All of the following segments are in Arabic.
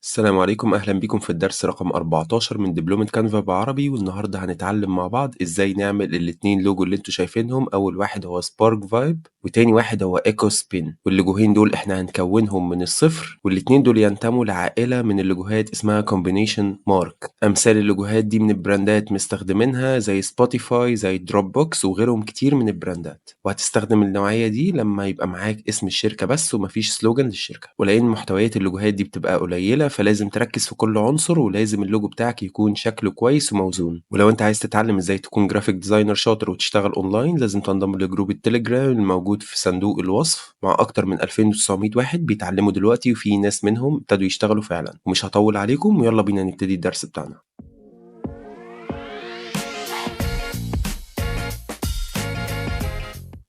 السلام عليكم، أهلا بيكم في الدرس رقم 14 من دبلومة كانفا بعربي. والنهاردة هنتعلم مع بعض ازاي نعمل الاتنين لوجو اللي انتوا شايفينهم. أول واحد هو سبارك فايب وتاني واحد هو ايكو سبين، واللوجوهين دول احنا هنكونهم من الصفر، والاتنين دول ينتموا لعائلة من اللوجوهات اسمها كومبينيشن مارك. أمثال اللوجوهات دي من البراندات مستخدمينها زي سبوتيفاي زي دروب بوكس وغيرهم كتير من البراندات، وهتستخدم النوعية دي لما يبقى معاك اسم الشركة بس ومفيش سلوجان للشركة. ولأن محتويات اللوجوهات دي بتبقى قليلة فلازم تركز في كل عنصر، ولازم اللوجو بتاعك يكون شكله كويس وموزون. ولو انت عايز تتعلم ازاي تكون جرافيك ديزاينر شاطر وتشتغل اونلاين لازم تنضم لجروب التليجرام الموجود في صندوق الوصف مع اكتر من 2900 واحد بيتعلموا دلوقتي، وفي ناس منهم ابتدوا يشتغلوا فعلا. ومش هطول عليكم ويلا بينا نبتدي الدرس بتاعنا.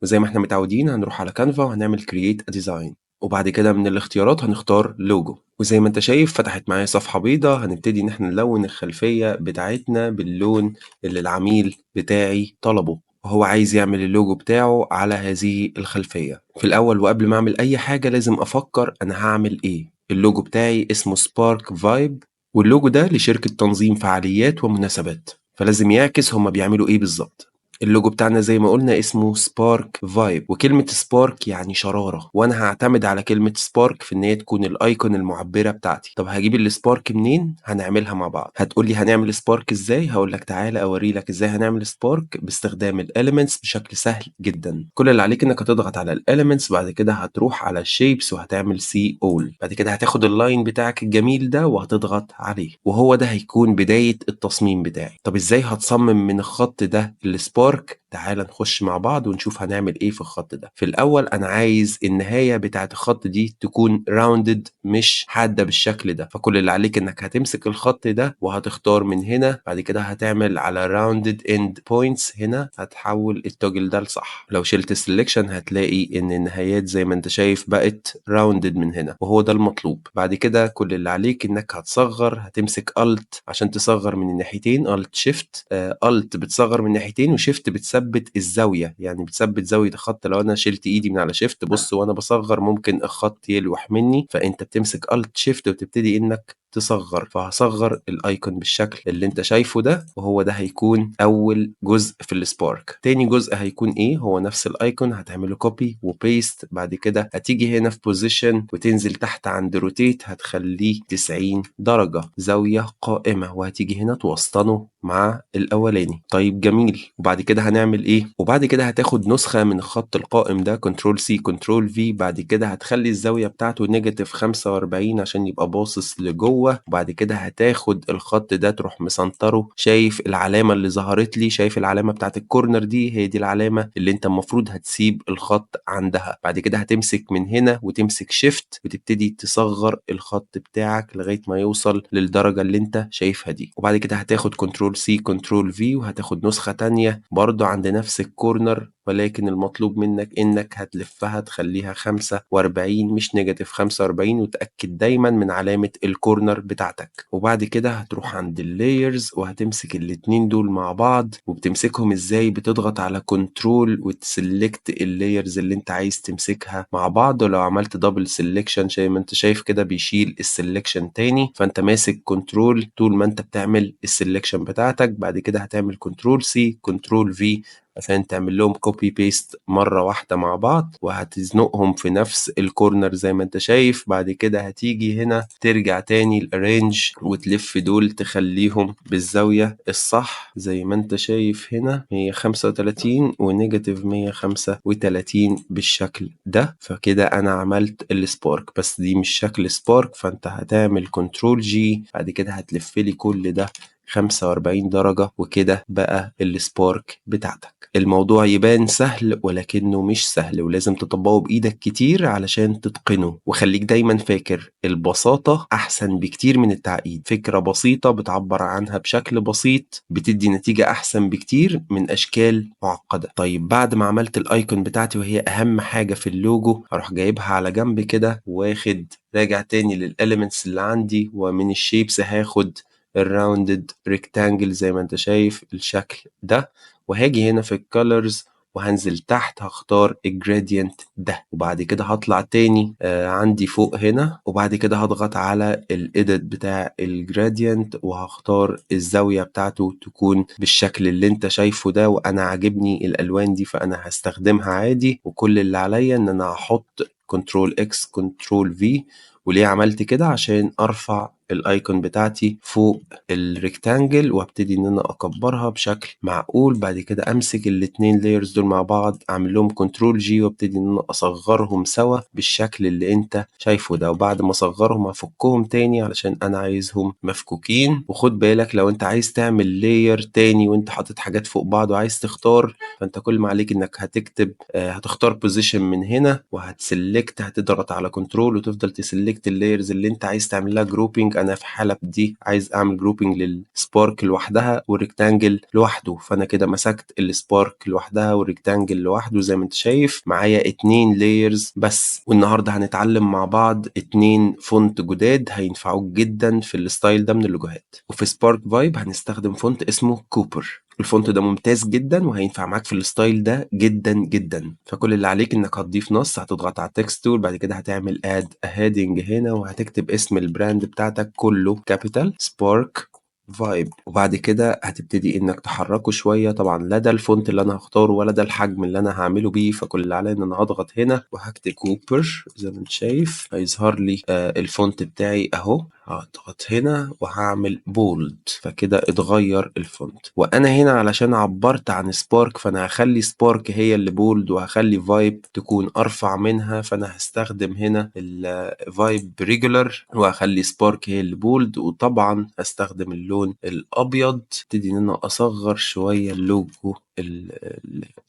وزي ما احنا متعودين هنروح على كانفا وهنعمل create a design، وبعد كده من الاختيارات هنختار لوجو. وزي ما انت شايف فتحت معايا صفحة بيضة، هنبتدي ان احنا نلون الخلفية بتاعتنا باللون اللي العميل بتاعي طلبه، وهو عايز يعمل اللوجو بتاعه على هذه الخلفية. في الأول وقبل ما أعمل أي حاجة لازم أفكر أنا هعمل إيه. اللوجو بتاعي اسمه سبارك فايب، واللوجو ده لشركة تنظيم فعاليات ومناسبات، فلازم يعكس هما بيعملوا إيه بالظبط. اللوجو بتاعنا زي ما قلنا اسمه سبارك فايب، وكلمة سبارك يعني شرارة، وانا هعتمد على كلمة سبارك في ان هي تكون الايكون المعبرة بتاعتي. طب هجيب السبارك منين؟ هنعملها مع بعض. هتقولي هنعمل سبارك ازاي؟ هقولك تعالى اوري لك ازاي هنعمل سبارك باستخدام الاليمنتس بشكل سهل جدا. كل اللي عليك انك هتضغط على الاليمنتس، بعد كده هتروح على الشيبس وهتعمل سي اول، بعد كده هتاخد اللاين بتاعك الجميل ده وهتضغط عليه، وهو ده هيكون بداية التصميم بتاعي. طب ازاي هتصمم من الخط ده السبارك؟ تعال نخش مع بعض ونشوف هنعمل ايه في الخط ده. في الاول انا عايز النهايه بتاعه الخط دي تكون راوندد مش حاده بالشكل ده، فكل اللي عليك انك هتمسك الخط ده وهتختار من هنا، بعد كده هتعمل على راوندد اند بوينتس، هنا هتحول التوجل ده لصح. لو شلت السلكشن هتلاقي ان النهايات زي ما انت شايف بقت راوندد من هنا، وهو ده المطلوب. بعد كده كل اللي عليك انك هتصغر، هتمسك الت عشان تصغر من الناحيتين، الت شيفت، الت بتصغر من الناحيتين وشيفت بتثبت الزاويه، يعني بتثبت زاويه الخط. لو انا شلت ايدي من على شيفت بص وانا بصغر ممكن الخط يلوح مني، فانت بتمسك الت شيفت وتبتدي انك تصغر. فهصغر الايكون بالشكل اللي انت شايفه ده، وهو ده هيكون اول جزء في السبارك. تاني جزء هيكون ايه؟ هو نفس الايكون هتعمله كوبي وبيست، بعد كده هتيجي هنا في بوزيشن وتنزل تحت عند روتيت هتخليه 90 درجة زاوية قائمة، وهتيجي هنا توسطنه مع الاولاني. طيب جميل، وبعد كده هنعمل ايه؟ وبعد كده هتاخد نسخة من الخط القائم ده كنترول سي كنترول في، بعد كده هتخلي الزاوية بتاعته نيجاتيف 45 عشان يبقى باصص لجوه، وبعد كده هتاخد الخط ده تروح مسنطره. شايف العلامة اللي ظهرت لي؟ شايف العلامة بتاعت الكورنر دي؟ هي دي العلامة اللي انت المفروض هتسيب الخط عندها. بعد كده هتمسك من هنا وتمسك شيفت وتبتدي تصغر الخط بتاعك لغاية ما يوصل للدرجة اللي انت شايفها دي، وبعد كده هتاخد كنترول سي كنترول في وهتاخد نسخة تانية برضو عند نفس الكورنر، ولكن المطلوب منك انك هتلفها تخليها 45 مش نيجاتيف 45، وتأكد دايما من علامة الكورنر بتاعتك. وبعد كده هتروح عند اللايرز وهتمسك الاتنين دول مع بعض. وبتمسكهم ازاي؟ بتضغط على كنترول وتسلكت اللايرز اللي انت عايز تمسكها مع بعض، ولو عملت دبل سيلكشن زي ما انت شايف كده بيشيل السيلكشن تاني، فانت ماسك كنترول طول ما انت بتعمل السيلكشن بتاعتك. بعد كده هتعمل كنترول سي كنترول في عشان تعمل لهم كوبي بيست مرة واحدة مع بعض، وهتزنقهم في نفس الكورنر زي ما انت شايف. بعد كده هتيجي هنا ترجع تاني الارينج وتلف دول تخليهم بالزاوية الصح زي ما انت شايف هنا 135 ونيجاتيف 135 بالشكل ده. فكده انا عملت السبارك، بس دي مش شكل سبارك، فانت هتعمل كنترول جي بعد كده هتلف لي كل ده 45 درجة، وكده بقى السبارك بتاعتك. الموضوع يبان سهل ولكنه مش سهل، ولازم تطبقه بإيدك كتير علشان تتقنه. وخليك دايما فاكر البساطة أحسن بكتير من التعقيد. فكرة بسيطة بتعبر عنها بشكل بسيط بتدي نتيجة أحسن بكتير من أشكال معقدة. طيب بعد ما عملت الأيكون بتاعتي وهي أهم حاجة في اللوجو، أروح جايبها على جنب كده واخد راجع تاني للإليمنتس اللي عندي، ومن الشيبس هاخد الراوندد ريكتانجل زي ما انت شايف الشكل ده، وهاجي هنا في الكالرز وهنزل تحت هختار الجرادينت ده، وبعد كده هطلع تاني عندي فوق هنا، وبعد كده هضغط على الايديت بتاع الجرادينت وهختار الزاوية بتاعته تكون بالشكل اللي انت شايفه ده، وانا عاجبني الالوان دي فانا هستخدمها عادي. وكل اللي عليا ان انا هحط كنترول اكس كنترول في. وليه عملت كده؟ عشان ارفع الايكون بتاعتي فوق الريكتانجل وابتدي ان انا اكبرها بشكل معقول. بعد كده امسك الاتنين لايرز دول مع بعض اعمل لهم كنترول جي وابتدي ان انا اصغرهم سوا بالشكل اللي انت شايفه ده، وبعد ما اصغرهم افكهم تاني علشان انا عايزهم مفكوكين. وخد بالك لو انت عايز تعمل لاير تاني وانت حاطط حاجات فوق بعض وعايز تختار، فانت كل ما عليك انك هتكتب هتختار بوزيشن من هنا وهتسلكت، هتضغط على كنترول وتفضل تسلكت اللايرز اللي انت عايز تعمل لها جروبينج. انا في حالة دي عايز اعمل جروبينج للسبارك لوحدها والريكتانجل لوحده، فانا كده مسكت السبارك لوحدها والريكتانجل لوحده. زي ما انت شايف معايا 2 لايرز بس. والنهارده هنتعلم مع بعض 2 فونت جداد هينفعوك جدا في الستايل ده من اللوجوهات. وفي سبارك فايب هنستخدم فونت اسمه كوبر. الفونت ده ممتاز جدا وهينفع معاك في الستايل ده جدا جدا. فكل اللي عليك انك هتضيف نص، هتضغط على التكست تول، بعد كده هتعمل اد هيدنج هنا وهتكتب اسم البراند بتاعتك كله كابيتال سبارك فايب، وبعد كده هتبتدي انك تحركه شويه. طبعا لا ده الفونت اللي انا هختاره ولا ده الحجم اللي انا هعمله بيه، فكل اللي عليا ان انا هضغط هنا وهكتب كوبر. زي ما انت شايف هيظهر لي الفونت بتاعي اهو. هضغط هنا وهعمل بولد فكده اتغير الفونت. وانا هنا علشان عبرت عن سبارك فانا هخلي سبارك هي اللي بولد وهخلي فايب تكون ارفع منها، فانا هستخدم هنا الفايب ريجولر وهخلي سبارك هي اللي بولد. وطبعا هستخدم اللون الابيض. ابتدي ان انا اصغر شويه اللوجو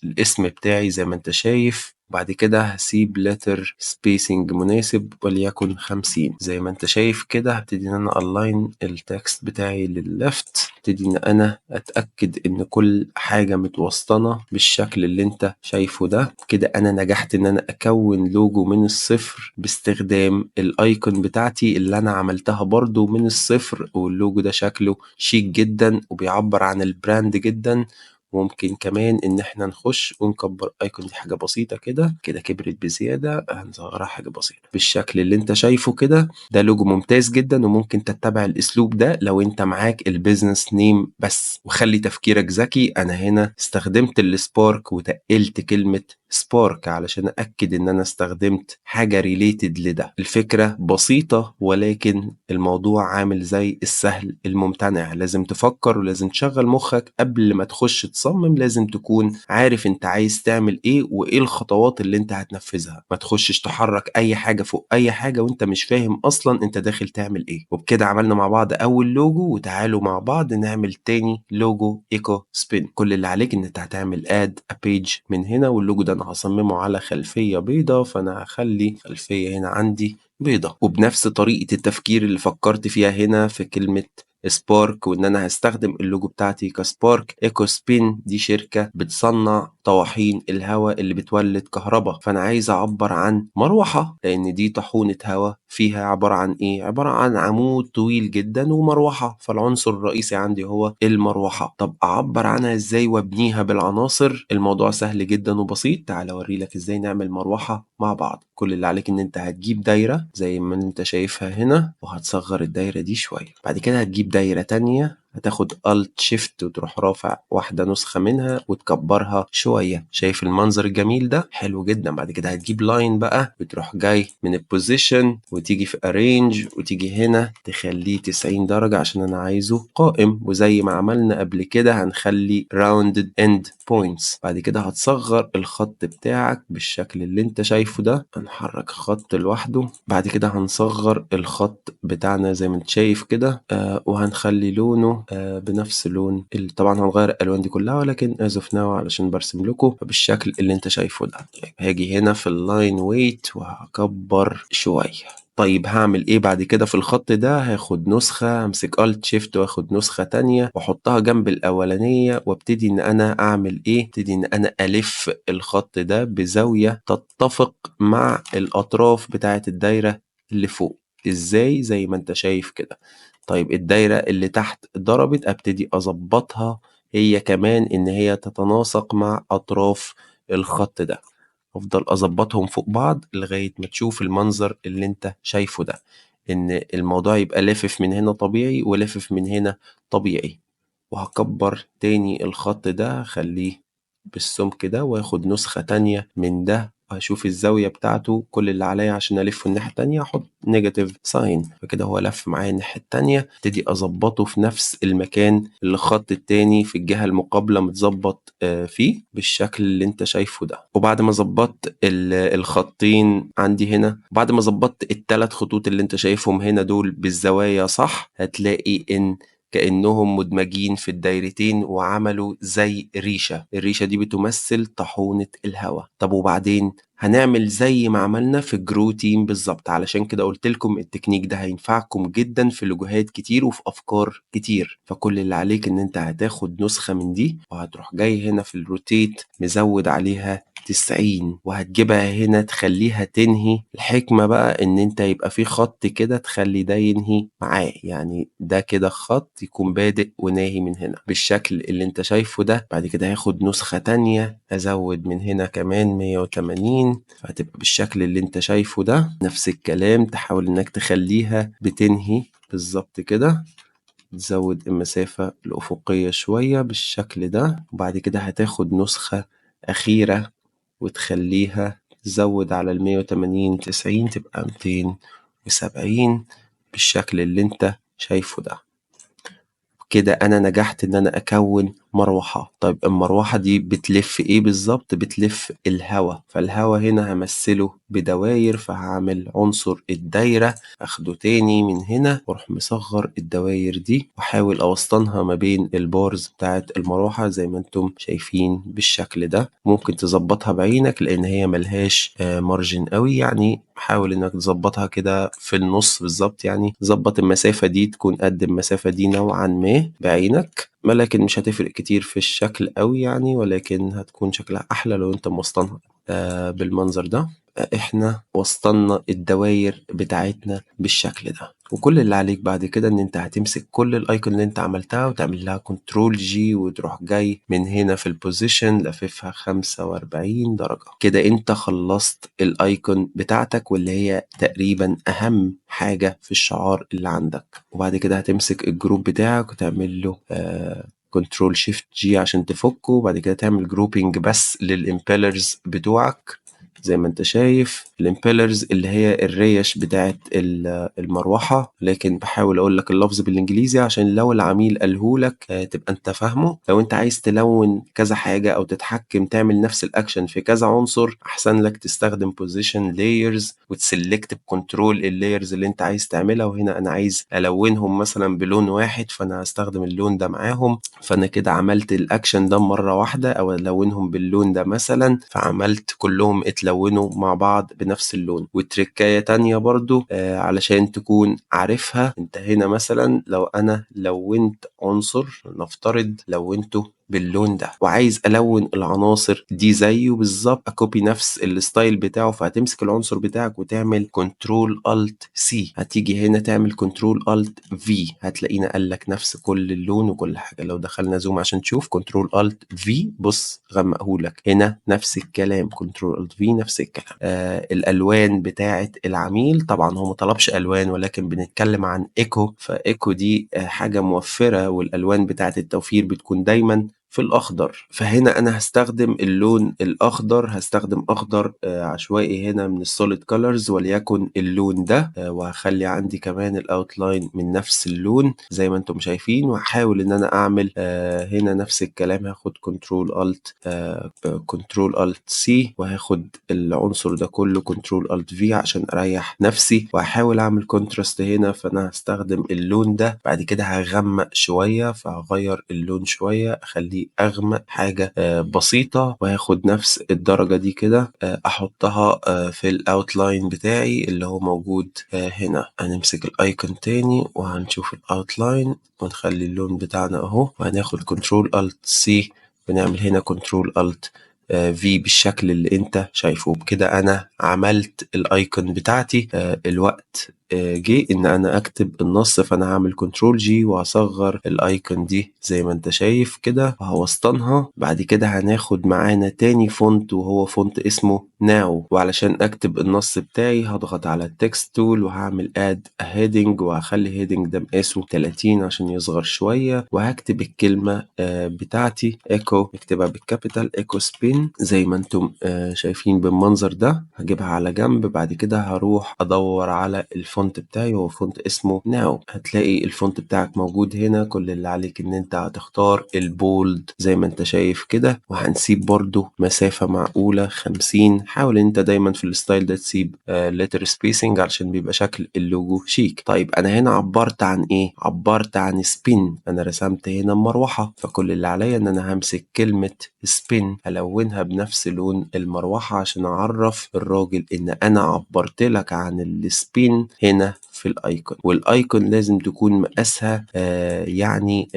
الاسم بتاعي زي ما انت شايف. بعد كده هسيب لتر سبيسنج مناسب وليكن 50 زي ما انت شايف كده. هبتدي ان انا الاين التكست بتاعي للليفت، ابتدي ان انا اتاكد ان كل حاجه متوسطنه بالشكل اللي انت شايفه ده. كده انا نجحت ان انا اكون لوجو من الصفر باستخدام الايكون بتاعتي اللي انا عملتها برضو من الصفر، واللوجو ده شكله شيك جدا وبيعبر عن البراند جدا. ممكن كمان ان احنا نخش ونكبر ايكون دي حاجه بسيطه كده كبرت بزياده، هنصغرها حاجه بسيطه بالشكل اللي انت شايفه كده. ده لوجو ممتاز جدا وممكن تتبع الاسلوب ده لو انت معاك البيزنس نيم بس. وخلي تفكيرك ذكي، انا هنا استخدمت السبارك وتقلت كلمه سبارك علشان أكد إن أنا استخدمت حاجة ريليتد لده. الفكرة بسيطة ولكن الموضوع عامل زي السهل الممتنع. لازم تفكر ولازم تشغل مخك قبل ما تخش تصمم. لازم تكون عارف أنت عايز تعمل إيه وإيه الخطوات اللي أنت هتنفذها. ما تخشش تحرك أي حاجة فوق أي حاجة وأنت مش فاهم أصلا أنت داخل تعمل إيه. وبكده عملنا مع بعض أول لوجو، وتعالوا مع بعض نعمل تاني لوجو إيكو سبين. كل اللي عليك إن أنت هتعمل اد بيج من هنا، واللوجو ده انا هصممه على خلفية بيضة، فانا هخلي خلفية هنا عندي بيضة. وبنفس طريقة التفكير اللي فكرت فيها هنا في كلمة سبارك وان انا هستخدم اللوجو بتاعتي كسبارك. ايكو سبين دي شركة بتصنع طواحين الهواء اللي بتولد كهرباء، فانا عايز اعبر عن مروحة لان دي طاحونة هواء فيها عبارة عن ايه؟ عبارة عن عمود طويل جدا ومروحة، فالعنصر الرئيسي عندي هو المروحة. طب اعبر عنها ازاي وابنيها بالعناصر؟ الموضوع سهل جدا وبسيط. تعال اوري لك ازاي نعمل مروحة مع بعض. كل اللي عليك ان انت هتجيب دايرة زي ما انت شايفها هنا وهتصغر الدايرة دي شوية. بعد كده هتجيب دايرة تانية، هتاخد Alt Shift وتروح رافع واحدة نسخة منها وتكبرها شوية. شايف المنظر الجميل ده؟ حلو جدا. بعد كده هتجيب لاين بقى بتروح جاي من البوزيشن وتيجي في Arrange وتيجي هنا تخليه 90 درجة عشان أنا عايزه قائم. وزي ما عملنا قبل كده هنخلي Rounded End Points. بعد كده هتصغر الخط بتاعك بالشكل اللي انت شايفه ده. هنحرك خط لوحده. بعد كده هنصغر الخط بتاعنا زي ما انت شايف كده وهنخلي لونه بنفس لون طبعا هنغير الالوان دي كلها ولكن as of now علشان برسم لكم بالشكل اللي انت شايفه ده. هاجي هنا في اللاين ويت وهكبر شويه. طيب هعمل ايه بعد كده في الخط ده؟ هاخد نسخة، امسك Alt Shift واخد نسخة تانية واحطها جنب الاولانية وابتدي ان انا اعمل ايه؟ ابتدي ان انا الف الخط ده بزاوية تتفق مع الاطراف بتاعة الدايرة اللي فوق. ازاي؟ زي ما انت شايف كده. طيب الدايرة اللي تحت ضربت ابتدي اظبطها هي كمان ان هي تتناسق مع اطراف الخط ده. افضل اظبطهم فوق بعض لغاية ما تشوف المنظر اللي انت شايفه ده، ان الموضوع يبقى لافف من هنا طبيعي ولافف من هنا طبيعي. وهكبر تاني الخط ده، خليه بالسمك ده، واخد نسخة تانية من ده، وهشوف الزاوية بتاعته. كل اللي عليا عشان ألفه الناحية التانية أحط نيجاتيف ساين، فكده هو لف معايا الناحية التانية. ابتدي أظبطه في نفس المكان اللي الخط التاني في الجهة المقابلة متظبط فيه بالشكل اللي انت شايفه ده. وبعد ما ظبطت الخطين عندي هنا، بعد ما ظبطت الثلاث خطوط اللي انت شايفهم هنا دول بالزوايا صح، هتلاقي ان كأنهم مدمجين في الدايرتين وعملوا زي ريشة. الريشة دي بتمثل طاحونة الهواء. طب وبعدين هنعمل زي ما عملنا في الجرو تيم بالظبط. علشان كده قلت لكم التكنيك ده هينفعكم جدا في لوجوهات كتير وفي افكار كتير. فكل اللي عليك ان انت هتاخد نسخة من دي، وهتروح جاي هنا في الروتيت مزود عليها 90، وهتجيبها هنا تخليها تنهي. الحكمة بقى ان انت يبقى في خط كده تخلي ده ينهي معاه، يعني ده كده خط يكون بادئ وناهي من هنا بالشكل اللي انت شايفه ده. بعد كده هاخد نسخة تانية ازود من هنا كمان 180، فهتبقى بالشكل اللي انت شايفه ده. نفس الكلام تحاول انك تخليها بتنهي بالظبط كده. تزود المسافة الأفقية شوية بالشكل ده. وبعد كده هتاخد نسخة أخيرة وتخليها تزود على 180 90، تبقى 270 بالشكل اللي انت شايفه ده. كده انا نجحت ان انا اكون مروحة. طيب المروحة دي بتلف ايه بالظبط؟ بتلف الهواء. فالهواء هنا همثله بدواير، فهعمل عنصر الدايرة، اخده تاني من هنا واروح مصغر الدواير دي، واحاول اوسطنها ما بين البارز بتاعت المروحة زي ما انتم شايفين بالشكل ده. ممكن تظبطها بعينك لان هي ملهاش مارجن قوي، يعني حاول انك تظبطها كده في النص بالظبط، يعني ظبط المسافة دي تكون قد المسافة دي نوعا ما بعينك، لكن مش هتفرق كتير في الشكل قوي يعني، ولكن هتكون شكلها احلى لو انت موسطنها بالمنظر ده. احنا وسطنا الدواير بتاعتنا بالشكل ده. وكل اللي عليك بعد كده ان انت هتمسك كل الايكون اللي انت عملتها وتعمل لها كنترول جي، وتروح جاي من هنا في البوزيشن لففها 45 درجة. كده انت خلصت الايكون بتاعتك، واللي هي تقريبا اهم حاجة في الشعار اللي عندك. وبعد كده هتمسك الجروب بتاعك وتعمل له كنترول شيفت جي عشان تفكه. وبعد كده تعمل جروبينج بس للإمبيلرز بتوعك زي ما انت شايف. الامبيلرز اللي هي الريش بتاعت المروحة، لكن بحاول اقول لك اللفظ بالانجليزي عشان لو العميل قالهولك تبقى انت فاهمه. لو انت عايز تلون كذا حاجة او تتحكم تعمل نفس الاكشن في كذا عنصر، احسن لك تستخدم بوزيشن لايرز وتسلكت بكنترول اللايرز اللي انت عايز تعملها. وهنا انا عايز الونهم مثلا بلون واحد، فانا هستخدم اللون ده معاهم، فانا كده عملت الاكشن ده مرة واحدة. او الونهم باللون ده مثلا، فعملت كلهم اتلونوا مع بعض بنفس اللون. وتركاية تانية برضو علشان تكون عارفها، انت هنا مثلا لو انا لونت عنصر، نفترض لونته باللون ده وعايز الون العناصر دي زيه بالظبط، اكوبي نفس الستايل بتاعه، فهتمسك العنصر بتاعك وتعمل كنترول الت سي. هتيجي هنا تعمل كنترول الت في، هتلاقينا قال لك نفس كل اللون وكل حاجه. لو دخلنا زوم عشان تشوف كنترول الت في، بص غمقهولك هنا نفس الكلام، كنترول الت في نفس الكلام. الالوان بتاعه العميل طبعا هو مطلبش الوان، ولكن بنتكلم عن ايكو، فايكو دي حاجه موفره، والالوان بتاعه التوفير بتكون دايما في الأخضر. فهنا أنا هستخدم اللون الأخضر، هستخدم أخضر عشوائي هنا من السوليد كولرز، وليكن اللون ده. وهخلي عندي كمان الأوتلاين من نفس اللون زي ما انتم شايفين. وهحاول إن أنا أعمل هنا نفس الكلام. هاخد كنترول ألت كنترول ألت سي، وهاخد العنصر ده كله كنترول ألت في عشان أريح نفسي. وهحاول أعمل كونتراست هنا، فأنا هستخدم اللون ده. بعد كده هغمق شوية، فهغير اللون شوية أخليه أغمق حاجة بسيطة، وهاخد نفس الدرجة دي كده أحطها في الأوتلاين بتاعي اللي هو موجود هنا. هنمسك الأيكون تاني وهنشوف الأوتلاين ونخلي اللون بتاعنا أهو، وهناخد كنترول ألت سي ونعمل هنا كنترول ألت في بالشكل اللي انت شايفه. بكده انا عملت الايكون بتاعتي. الوقت جه إن أنا أكتب النص، فأنا هاعمل كنترول جي وهاصغّر الأيكون دي زي ما أنت شايف كده وهاوسطنها. بعد كده هناخد معانا تاني فونت وهو فونت اسمه now، وعلشان أكتب النص بتاعي هاضغط على الtext tool وهاعمل add a heading وهاخلّي heading ده مقاسه 30 عشان يصغر شوية، وهاكتب الكلمة بتاعتي echo، نكتبها بالcapital echo spin زي ما أنتم شايفين بالمنظر ده. هاجيبها على جنب، بعد كده هاروح أدوّر على الفونت بتاعي وهو فونت اسمه now. هتلاقي الفونت بتاعك موجود هنا، كل اللي عليك إن أنت هتختار الbold زي ما أنت شايف كده، وهنسيب برضه مسافة معقولة 50. حاول إن أنت دايمًا في الstyle ده تسيب letter spacing علشان بيبقى شكل اللوجو شيك. طيب أنا هنا عبّرت عن إيه؟ عبّرت عن spin، أنا رسمت هنا المروحة، فكل اللي عليّا إن أنا هامسك كلمة spin ألوّنها بنفس لون المروحة عشان أعرّف الراجل إن أنا عبّرت لك عن الspin هنا في الأيكون. والأيكون لازم تكون مقاسها يعني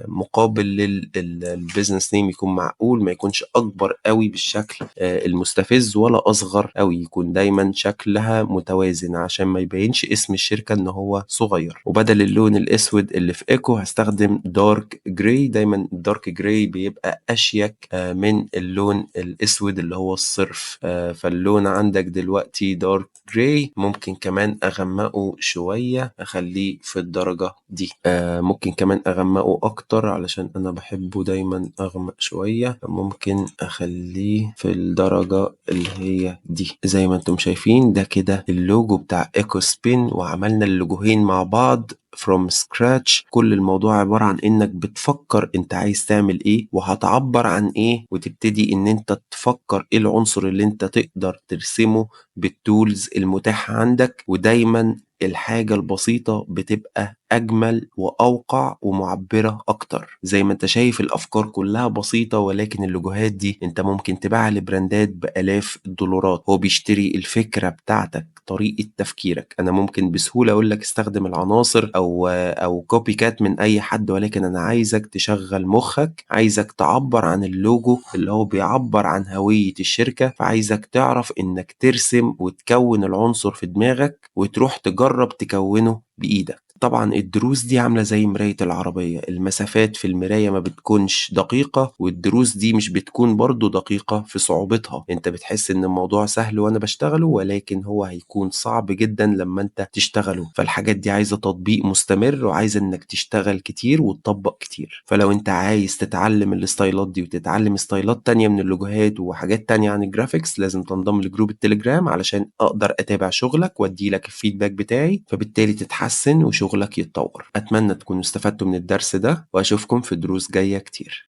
مقابل الbusiness name، يكون معقول، ما يكونش أكبر أوي بالشكل المستفز ولا أصغر أوي، يكون دايمًا شكلها متوازن عشان ما يبينش اسم الشركة إن هو صغير. وبدل اللون الأسود اللي في echo هاستخدم dark gray، دايمًا الdark gray بيبقى أشيك من اللون الأسود اللي هو الصرف. فاللون عندك دلوقتي dark gray، ممكن كمان أغمقه شوية أخليه في الدرجة دي، ممكن كمان أغمقه أكتر علشان أنا بحبه دايما أغمق شوية، ممكن أخليه في الدرجة اللي هي دي زي ما انتم شايفين. ده كده اللوجو بتاع ايكو سبين، وعملنا اللوجوهين مع بعض from scratch. كل الموضوع عبارة عن انك بتفكر انت عايز تعمل ايه وهتعبر عن ايه، وتبتدي ان انت تفكر ايه العنصر اللي انت تقدر ترسمه بالتولز المتاحة عندك. ودايما الحاجة البسيطة بتبقى أجمل وأوقع ومعبرة أكتر. زي ما أنت شايف الأفكار كلها بسيطة، ولكن اللوجوهات دي أنت ممكن تبيعها لبراندات بآلاف الدولارات. هو بيشتري الفكرة بتاعتك، طريقة تفكيرك. أنا ممكن بسهولة أقول لك استخدم العناصر أو كوبي كات من أي حد، ولكن أنا عايزك تشغل مخك، عايزك تعبر عن اللوجو اللي هو بيعبر عن هوية الشركة. فعايزك تعرف إنك ترسم وتكون العنصر في دماغك وتروح تجرب تكونه بإيدك. طبعا الدروس دي عاملة زي مراية العربية، المسافات في المراية ما بتكونش دقيقة، والدروس دي مش بتكون برضو دقيقة في صعوبتها. انت بتحس ان الموضوع سهل وانا بشتغله، ولكن هو هيكون صعب جدا لما انت تشتغله. فالحاجات دي عايزة تطبيق مستمر، وعايزة انك تشتغل كتير وتطبق كتير. فلو انت عايز تتعلم الستايلات دي وتتعلم ستايلات تانية من اللوجوهات وحاجات تانية عن الجرافيكس، لازم تنضم لجروب التليجرام علشان اقدر اتابع شغلك وادي لك الفيدباك بتاعي، فبالتالي تتحسن وشغلك يتطور. أتمنى تكونوا استفدتوا من الدرس ده، وأشوفكم في دروس جاية كتير.